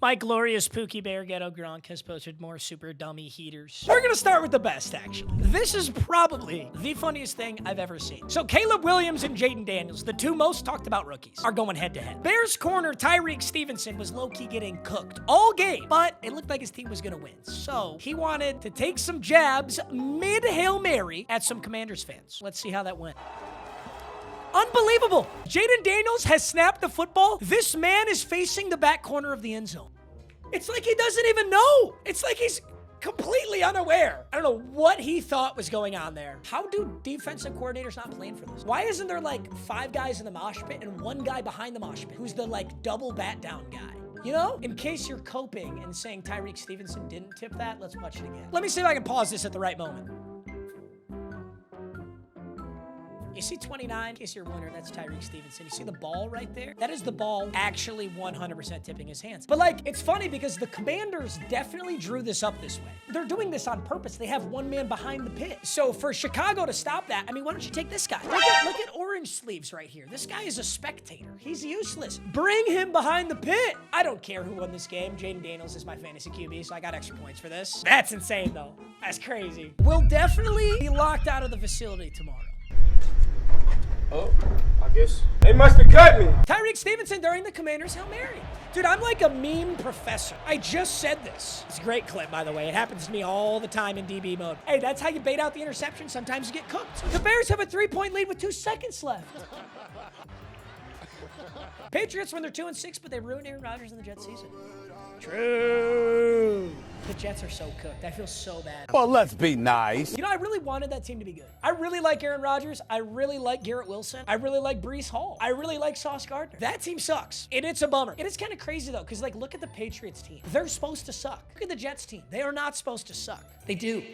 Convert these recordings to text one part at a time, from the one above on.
My glorious Pookie Bear Ghetto Gronk has posted more super dummy heaters. We're gonna start with the best, actually. This is probably the funniest thing I've ever seen. So Caleb Williams and Jayden Daniels, the two most talked about rookies, are going head to head. Bears corner Tyrique Stevenson was low-key getting cooked all game, but it looked like his team was gonna win. So he wanted to take some jabs mid-Hail Mary at some Commanders fans. Let's see how that went. Unbelievable. Jayden Daniels has snapped the football. This man is facing the back corner of the end zone. It's like he doesn't even know. It's like he's completely unaware. I don't know what he thought was going on there. How do defensive coordinators not plan for this? Why isn't there like 5 guys in the mosh pit and 1 guy behind the mosh pit who's the like double bat down guy? You know, in case you're coping and saying Tyrique Stevenson didn't tip that, let's watch it again. Let me see if I can pause this at the right moment. You see 29, in case you're wondering, that's Tyrique Stevenson. You see the ball right there? That is the ball actually 100% tipping his hands. But like, it's funny because the Commanders definitely drew this up this way. They're doing this on purpose. They have 1 man behind the pit. So for Chicago to stop that, I mean, why don't you take this guy? Look at Orange Sleeves right here. This guy is a spectator. He's useless. Bring him behind the pit. I don't care who won this game. Jayden Daniels is my fantasy QB, so I got extra points for this. That's insane though. That's crazy. We'll definitely be locked out of the facility tomorrow. Oh, I guess they must have cut me. Tyrique Stevenson during the Commanders Hail Mary. Dude, I'm like a meme professor. I just said this. It's a great clip, by the way. It happens to me all the time in DB mode. Hey, that's how you bait out the interception. Sometimes you get cooked. The Bears have a 3-point lead with 2 seconds left. Patriots when they're 2-6, but they ruined Aaron Rodgers in the Jets season. True. The Jets are so cooked. I feel so bad. Well, let's be nice. You know, I really wanted that team to be good. I really like Aaron Rodgers. I really like Garrett Wilson. I really like Breece Hall. I really like Sauce Gardner. That team sucks, and it's a bummer. It is kind of crazy, though, because, like, look at the Patriots team. They're supposed to suck. Look at the Jets team. They are not supposed to suck. They do.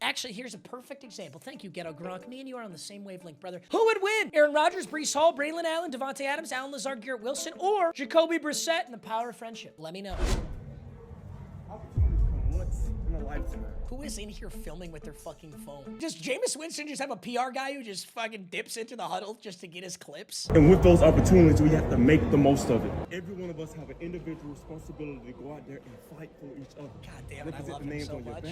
Actually, here's a perfect example. Thank you, Ghetto Gronk. Me and you are on the same wavelength, brother. Who would win? Aaron Rodgers, Breece Hall, Braylon Allen, Devontae Adams, Allen Lazard, Garrett Wilson, or Jacoby Brissett and the power of friendship? Let me know. Who is in here filming with their fucking phone? Does Jameis Winston just have a PR guy who just fucking dips into the huddle just to get his clips? And with those opportunities, we have to make the most of it. Every one of us have an individual responsibility to go out there and fight for each other. God damn it, I love him so much.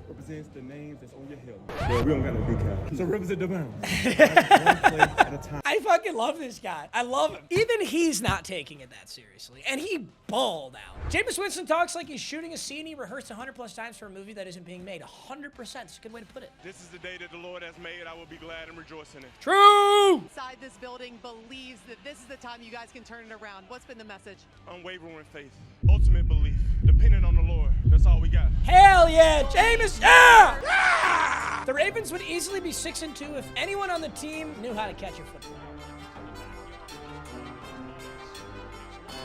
Represents the names that's on your hip. Well, we don't got no decals. So represent the bounds. One play at a time. I fucking love this guy. I love him. Even he's not taking it that seriously. And he balled out. Jameis Winston talks like he's shooting a scene he rehearsed 100+ times for a movie that isn't being made. 100%. It's a good way to put it. This is the day that the Lord has made. I will be glad and rejoice in it. True! Inside this building believes that this is the time you guys can turn it around. What's been the message? Unwavering faith. Ultimate belief. Depending on the Lord. That's all we got. Hell yeah, Jameis! Yeah! Yeah! The Ravens would easily be 6-2 if anyone on the team knew how to catch a football.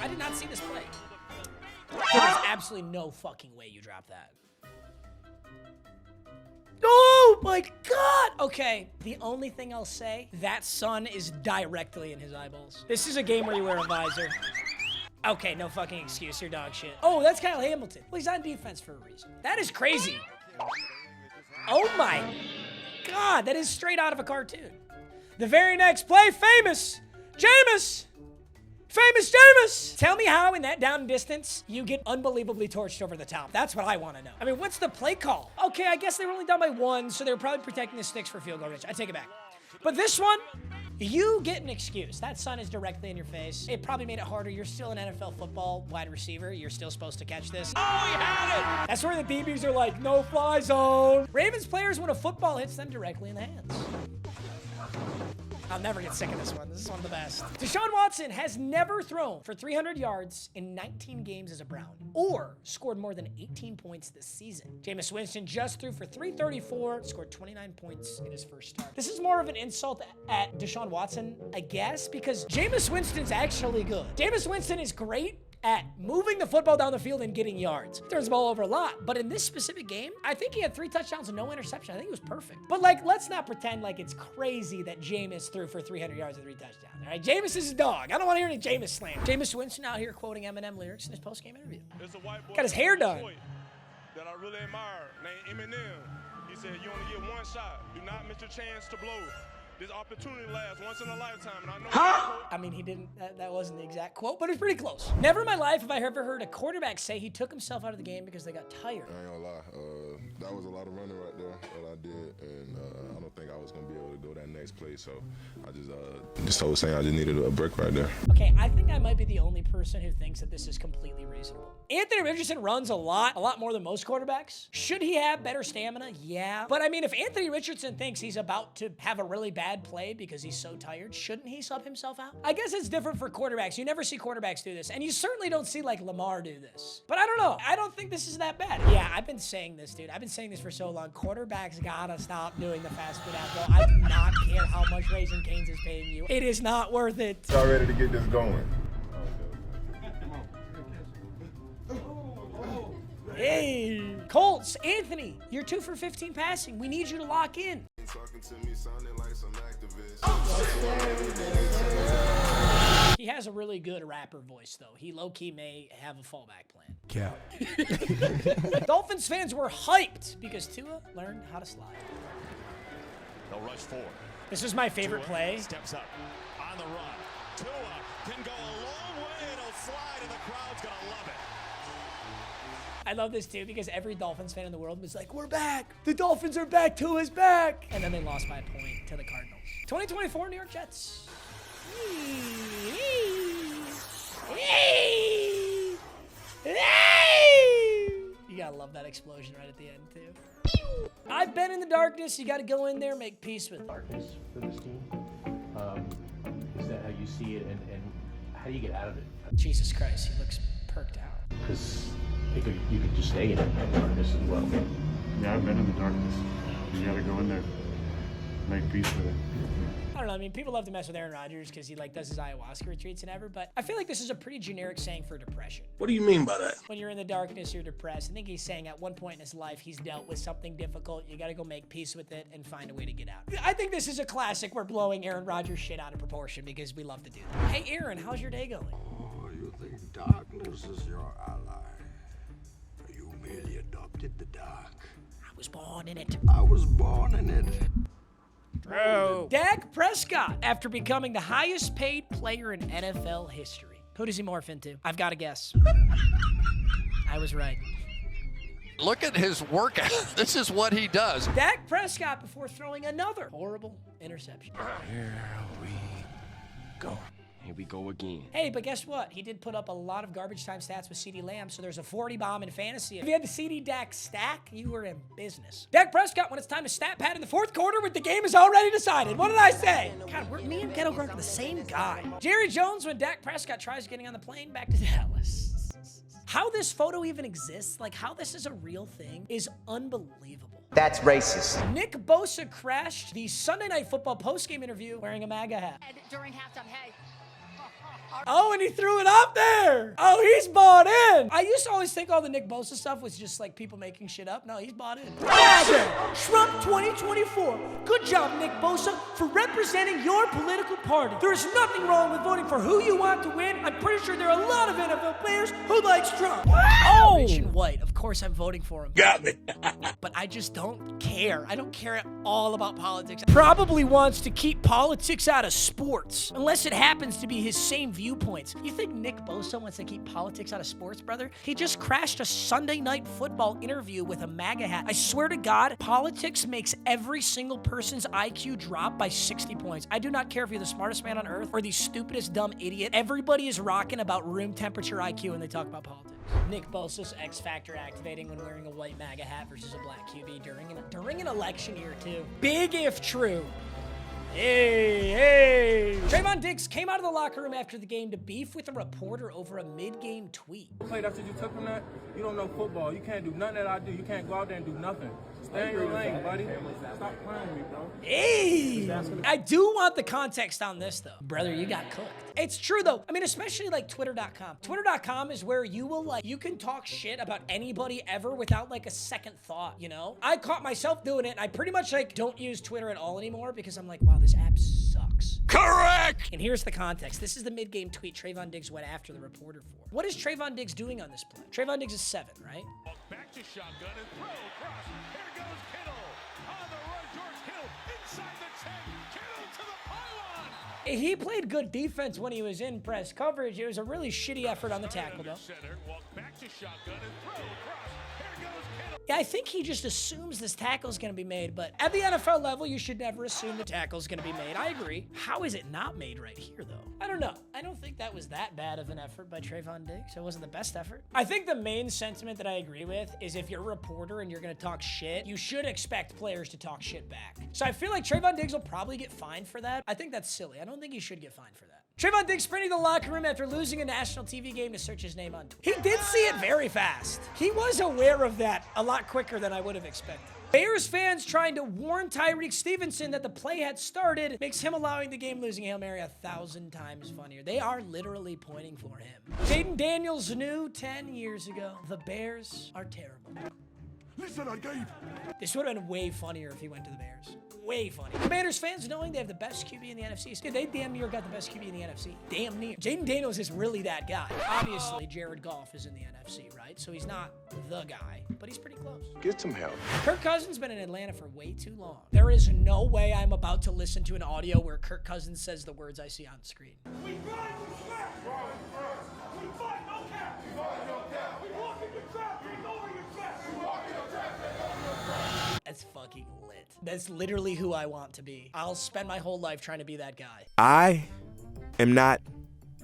I did not see this play. There's absolutely no fucking way you dropped that. Oh my God! Okay, the only thing I'll say, that sun is directly in his eyeballs. This is a game where you wear a visor. Okay, no fucking excuse, you're dog shit. Oh, that's Kyle Hamilton. Well, he's on defense for a reason. That is crazy. Oh my God, that is straight out of a cartoon. The very next play, famous Jameis. Famous Jameis! Tell me how in that down distance you get unbelievably torched over the top. That's what I want to know. I mean, what's the play call? Okay, I guess they were only down by 1, so they were probably protecting the sticks for field goal range. I take it back. But this one, you get an excuse. That sun is directly in your face. It probably made it harder. You're still an NFL football wide receiver. You're still supposed to catch this. Oh, he had it! That's where the DBs are like, no fly zone. Ravens players when a football hits them directly in the hands. I'll never get sick of this one. This is one of the best. Deshaun Watson has never thrown for 300 yards in 19 games as a Brown or scored more than 18 points this season. Jameis Winston just threw for 334, scored 29 points in his first start. This is more of an insult at Deshaun Watson, I guess, because Jameis Winston's actually good. Jameis Winston is great at moving the football down the field and getting yards. Turns the ball over a lot, but in this specific game, I think he had 3 touchdowns and no interception. I think it was perfect. But like, let's not pretend like it's crazy that Jameis threw for 300 yards and 3 touchdowns. All right, Jameis is a dog. I don't want to hear any Jameis slam. Jameis Winston out here quoting Eminem lyrics in his post-game interview. There's a white boy got his hair done. That I really admire, named Eminem. He said, "You only get one shot. Do not miss your chance to blow." This opportunity lasts once in a lifetime, and I know. I mean, he didn't, that wasn't the exact quote, but it's pretty close. Never in my life have I ever heard a quarterback say he took himself out of the game because they got tired. I ain't gonna lie, that was a lot of running right there that I did, and I don't think I was gonna be able to go that next play, so I just told Sam I just needed a break right there. Okay, I think I might be the only person who thinks that this is completely reasonable. Anthony Richardson runs a lot more than most quarterbacks. Should he have better stamina? Yeah. But I mean, if Anthony Richardson thinks he's about to have a really bad play because he's so tired, shouldn't he sub himself out? I guess it's different for quarterbacks. You never see quarterbacks do this, and you certainly don't see like Lamar do this. But I don't know. I don't think this is that bad. Yeah, I've been saying this, dude. I've been saying this for so long. Quarterbacks gotta stop doing the fast food app. I do not care how much Raising Cane's is paying you. It is not worth it. Y'all ready to get this going? Hey, Colts, Anthony, you're 2 for 15 passing. We need you to lock in. Talking to me sounding like some activist. He has a really good rapper voice, though. He low-key may have a fallback plan. Cap. Dolphins fans were hyped because Tua learned how to slide. They'll rush 4. This is my favorite Tua play. steps up on the run. Tua can go a long way and he'll slide, and the crowd's gonna love it. I love this too because every Dolphins fan in the world was like, we're back. The Dolphins are back. Tua's back. And then they lost by a point to the Cardinals. 2024 New York Jets. You gotta love that explosion right at the end too. I've been in the darkness. You gotta go in there, make peace with darkness for this team? Is that how you see it, and how do you get out of it? Jesus Christ, he looks perked out. Because you could just stay in that darkness as well. Yeah, I've been in the darkness. You gotta go in there, make peace with it. I don't know, I mean, people love to mess with Aaron Rodgers because he like does his ayahuasca retreats and ever, but I feel like this is a pretty generic saying for depression. What do you mean by that? When you're in the darkness, you're depressed. I think he's saying at one point in his life, he's dealt with something difficult. You gotta go make peace with it and find a way to get out. I think this is a classic. We're blowing Aaron Rodgers shit out of proportion because we love to do that. Hey, Aaron, how's your day going? Oh, you think darkness is your ally? You merely adopted the dark. I was born in it. I was born in it. Bro. Dak Prescott, after becoming the highest paid player in NFL history. Who does he morph into? I've got a guess. I was right. Look at his workout. This is what he does. Dak Prescott before throwing another horrible interception. Here we go. Here we go again. Hey, but guess what? He did put up a lot of garbage time stats with CeeDee Lamb, so there's a 40 bomb in fantasy. If you had the CeeDee Dak stack, you were in business. Dak Prescott, when it's time to stat pad in the fourth quarter with the game is already decided. What did I say? God, me and Ghetto Gronk are the same guy. Jerry Jones when Dak Prescott tries getting on the plane back to Dallas. How this photo even exists, like how this is a real thing, is unbelievable. That's racist. Nick Bosa crashed the Sunday Night Football postgame interview wearing a MAGA hat. And during halftime, hey. Oh, and he threw it up there. Oh, he's bought in. I used to always think all the Nick Bosa stuff was just like people making shit up. No, he's bought in. Trump 2024. Good job, Nick Bosa, for representing your political party. There is nothing wrong with voting for who you want to win. I'm pretty sure there are a lot of NFL players who likes Trump. Oh! Rich and white. Of course I'm voting for him. Got me. But I just don't care. I don't care at all about politics. Probably wants to keep politics out of sports, unless it happens to be his same viewpoints. You think Nick Bosa wants to keep politics out of sports, brother? He just crashed a Sunday Night Football interview with a MAGA hat. I swear to God, politics makes every single person's IQ drop by 60 points. I do not care if you're the smartest man on earth or the stupidest dumb idiot. Everybody is rocking about room temperature IQ when they talk about politics. Nick Bosa's X Factor activating when wearing a white MAGA hat versus a black QB during an election year too. Big if true. Hey. Trayvon Diggs came out of the locker room after the game to beef with a reporter over a mid-game tweet. Played after you took from that, you don't know football. You can't do nothing that I do. You can't go out there and do nothing. Stay in your lane, buddy. Stop playing with me, bro. Hey! I do want the context on this, though. Brother, you got cooked. It's true, though. I mean, especially like Twitter.com. Twitter.com is where you will, you can talk shit about anybody ever without, a second thought, you know? I caught myself doing it, and I pretty much, don't use Twitter at all anymore because I'm like, wow, this app's sucks. Correct! And here's the context. This is the mid-game tweet Trayvon Diggs went after the reporter for. What is Trayvon Diggs doing on this play? Trayvon Diggs is 7, right? Back to shotgun and throw across. Here goes Kittle. On the run, George Kittle inside the 10. Kittle to the pylon. He played good defense when he was in press coverage. It was a really shitty effort on the tackle, though. Center, walk back to shotgun and throw across. Here goes Kittle. Yeah, I think he just assumes this tackle's going to be made, but at the NFL level, you should never assume the tackle's going to be made. I agree. How is it not made right here, though? I don't know. I don't think that was that bad of an effort by Trayvon Diggs. It wasn't the best effort. I think the main sentiment that I agree with is if you're a reporter and you're going to talk shit, you should expect players to talk shit back. So I feel like Trayvon Diggs will probably get fined for that. I think that's silly. I don't think he should get fined for that. Trayvon Diggs sprinting the locker room after losing a national TV game to search his name on Twitter. He did see it very fast. He was aware of that a lot quicker than I would have expected. Bears fans trying to warn Tyrique Stevenson that the play had started makes him allowing the game-losing Hail Mary 1,000 times funnier. They are literally pointing for him. Jayden Daniels knew 10 years ago, the Bears are terrible. Listen, I gave. This would have been way funnier if he went to the Bears. Way funny. Commanders fans knowing they have the best QB in the NFC. Dude, they damn near got the best QB in the NFC. Damn near. Jayden Daniels is really that guy. Obviously, Jared Goff is in the NFC, right? So he's not the guy, but he's pretty close. Get some help. Kirk Cousins has been in Atlanta for way too long. There is no way I'm about to listen to an audio where Kirk Cousins says the words I see on screen. We run, we snap. We fight, no cap. We fight, no cap. We walk in your trap. We go in your trap. We walk in your trap. That's fucking lit. That's literally who I want to be. I'll spend my whole life trying to be that guy. I am not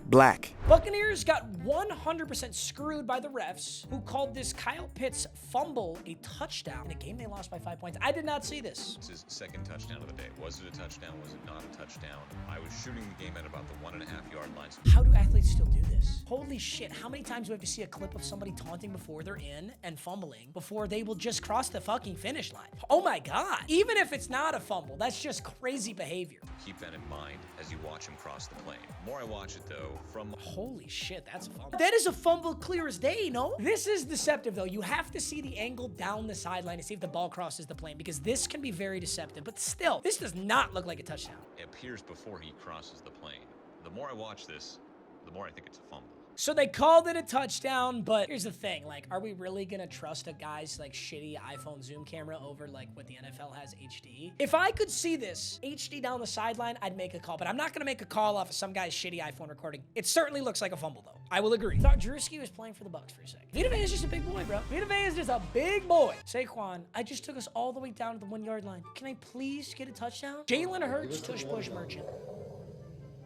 black. Buccaneers got 100% screwed by the refs who called this Kyle Pitts fumble a touchdown in a game they lost by 5 points. I did not see this. It's his second touchdown of the day. Was it a touchdown? Was it not a touchdown? I was shooting the game at about the 1.5-yard line. How do athletes still do this? Holy shit, how many times do we have to see a clip of somebody taunting before they're in and fumbling before they will just cross the fucking finish line? Oh my God. Even if it's not a fumble, that's just crazy behavior. Keep that in mind as you watch him cross the plane. The more I watch it though, from holy shit, that's a fumble. That is a fumble clear as day, no? This is deceptive though. You have to see the angle down the sideline to see if the ball crosses the plane because this can be very deceptive, but still, this does not look like a touchdown. it appears before he crosses the plane. The more I watch this, the more I think it's a fumble. So they called it a touchdown, but here's the thing, like, are we really gonna trust a guy's like shitty iPhone zoom camera over like what the NFL has HD? If I could see this HD down the sideline, I'd make a call, but I'm not gonna make a call off of some guy's shitty iPhone recording. It certainly looks like a fumble though. I will agree. Thought Drewski was playing for the Bucs for a second. Vita Vea is just a big boy, bro. Vita Vea is just a big boy. Saquon, I just took us all the way down to the 1 yard line. Can I please get a touchdown? Jalen Hurts, Tush Push Merchant.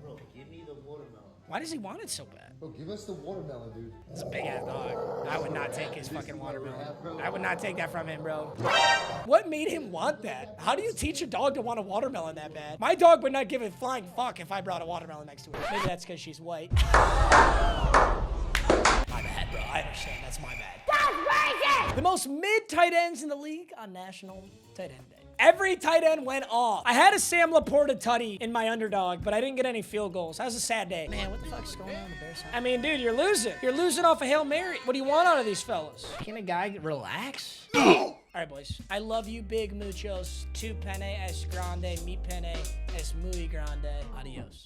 Bro, give me the watermelon. Why does he want it so bad? Bro, give us the watermelon, dude. It's a big ass dog. I would not take his fucking watermelon. I would not take that from him, bro. What made him want that? How do you teach a dog to want a watermelon that bad? My dog would not give a flying fuck if I brought a watermelon next to her. Maybe that's because she's white. My bad, bro. I understand. That's my bad. That's racist! The most mid tight ends in the league on National Tight End Day. Every tight end went off. I had a Sam Laporta tutty in my underdog, but I didn't get any field goals. That was a sad day. Man, what the fuck's going on in the Bears? I mean, dude, you're losing. You're losing off a Hail Mary. What do you want out of these fellas? Can a guy relax? All right, boys. I love you, big muchos. Tu pene es grande, mi pene es muy grande. Adios.